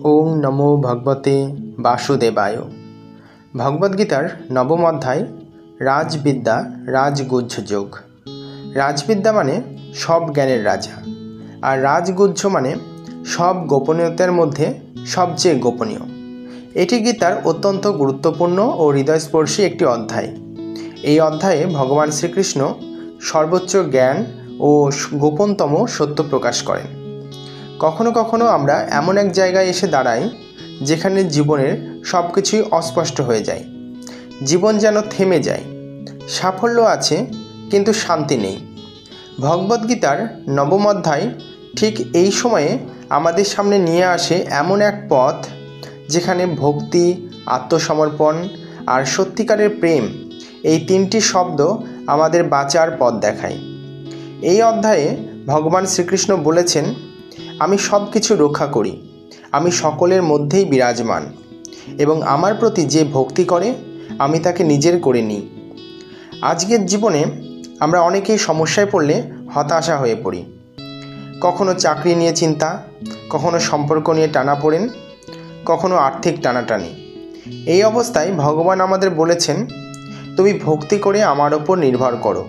ওং নমো ভগবতে বাসুদেবায়। ভগবদ্গীতার নবম অধ্যায় রাজবিদ্যা রাজগুহ্য যোগ। রাজবিদ্যা মানে সব জ্ঞানের রাজা, আর রাজগুহ্য মানে সব গোপনীয়তার মধ্যে সবচেয়ে গোপনীয়। এটি গীতার অত্যন্ত গুরুত্বপূর্ণ ও হৃদয়স্পর্শী একটি অধ্যায়। এই অধ্যায়ে ভগবান শ্রীকৃষ্ণ সর্বোচ্চ জ্ঞান ও গোপনতম সত্য প্রকাশ করেন। কখনো কখনো আমরা এমন এক জায়গায় এসে দাঁড়াই যেখানে জীবনের সব কিছুই অস্পষ্ট হয়ে যায়। জীবন যেন থেমে যায়। সাফল্য আছে কিন্তু শান্তি নেই। ভগবদ্গীতার নবম অধ্যায় ঠিক এই সময়ে আমাদের সামনে নিয়ে আসে এমন এক পথ যেখানে ভক্তি, আত্মসমর্পণ আর সত্যিকারের প্রেম, এই তিনটি শব্দ আমাদের বাঁচার পথ দেখায়। এই অধ্যায়ে ভগবান শ্রীকৃষ্ণ বলেছেন, আমি সব কিছু রক্ষা করি, আমি সকলের মধ্যেই বিরাজমান, এবং আমার প্রতি যে ভক্তি করে আমি তাকে নিজের করে নিই। আজকের জীবনে আমরা অনেকেই সমস্যায় পড়লে হতাশা হয়ে পড়ি। কখনো চাকরি নিয়ে চিন্তা, কখনো সম্পর্ক নিয়ে টানাপোড়েন, কখনো আর্থিক টানাটানি। এই অবস্থায় ভগবান আমাদের বলেছেন, তুমি ভক্তি করে আমার ওপর নির্ভর করো,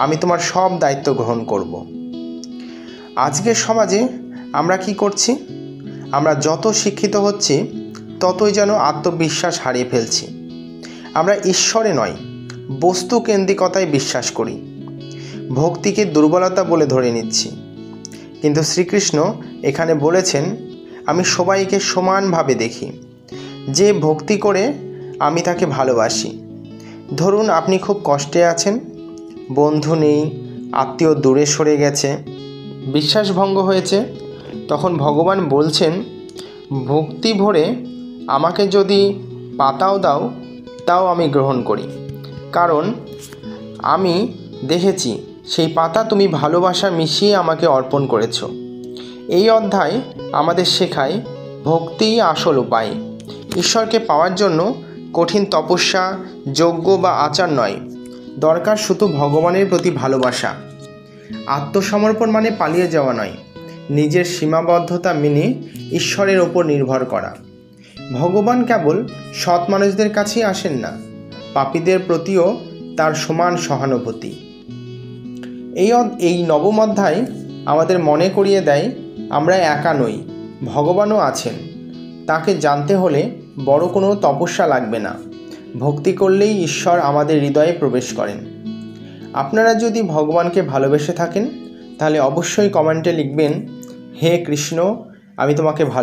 আমি তোমার সব দায়িত্ব গ্রহণ করব। আজকের সমাজে আমরা কি করছি? আমরা যত শিক্ষিত হচ্ছি ততই যেন আত্মবিশ্বাস হারিয়ে ফেলছি। আমরা ঈশ্বরে নয়, বস্তু কেন্দ্রিকতায় বিশ্বাস করি। ভক্তিকে দুর্বলতা বলে ধরে নিচ্ছি। কিন্তু শ্রীকৃষ্ণ এখানে বলেছেন, আমি সবাইকে সমানভাবে দেখি। যে ভক্তি করে আমি তাকে ভালোবাসি। ধরুন আপনি খুব কষ্টে আছেন, বন্ধু নেই, আত্মীয় দূরে সরে গেছে, বিশ্বাসভঙ্গ হয়েছে, তখন ভগবান বলছেন, ভক্তি ভরে আমাকে যদি পাতাও দাও তাও আমি গ্রহণ করি, কারণ আমি দেখেছি সেই পাতা তুমি ভালোবাসা মিশিয়ে আমাকে অর্পণ করেছ। এই অধ্যায় আমাদের শেখায় ভক্তিই আসল উপায়। ঈশ্বরকে পাওয়ার জন্য কঠিন তপস্যা, যজ্ঞ বা আচার নয়, দরকার শুধু ভগবানের প্রতি ভালোবাসা। আত্মসমর্পণ মানে পালিয়ে যাওয়া নয়, নিজের সীমাবদ্ধতা মেনে ঈশ্বরের ওপর নির্ভর করা। ভগবান কেবল সৎ মানুষদের কাছেই আসেন না, পাপীদের প্রতিও তার সমান সহানুভূতি। এই নবম অধ্যায় আমাদের মনে করিয়ে দেয়, আমরা একা নই, ভগবানও আছেন। তাকে জানতে হলে বড় কোনো তপস্যা লাগবে না, ভক্তি করলেই ঈশ্বর আমাদের হৃদয়ে প্রবেশ করেন। আপনারা যদি ভগবানকে ভালোবেসে থাকেন তাহলে অবশ্যই কমেন্টে লিখবেন, হে কৃষ্ণ, আমি তোমাকে ভালোবাসি।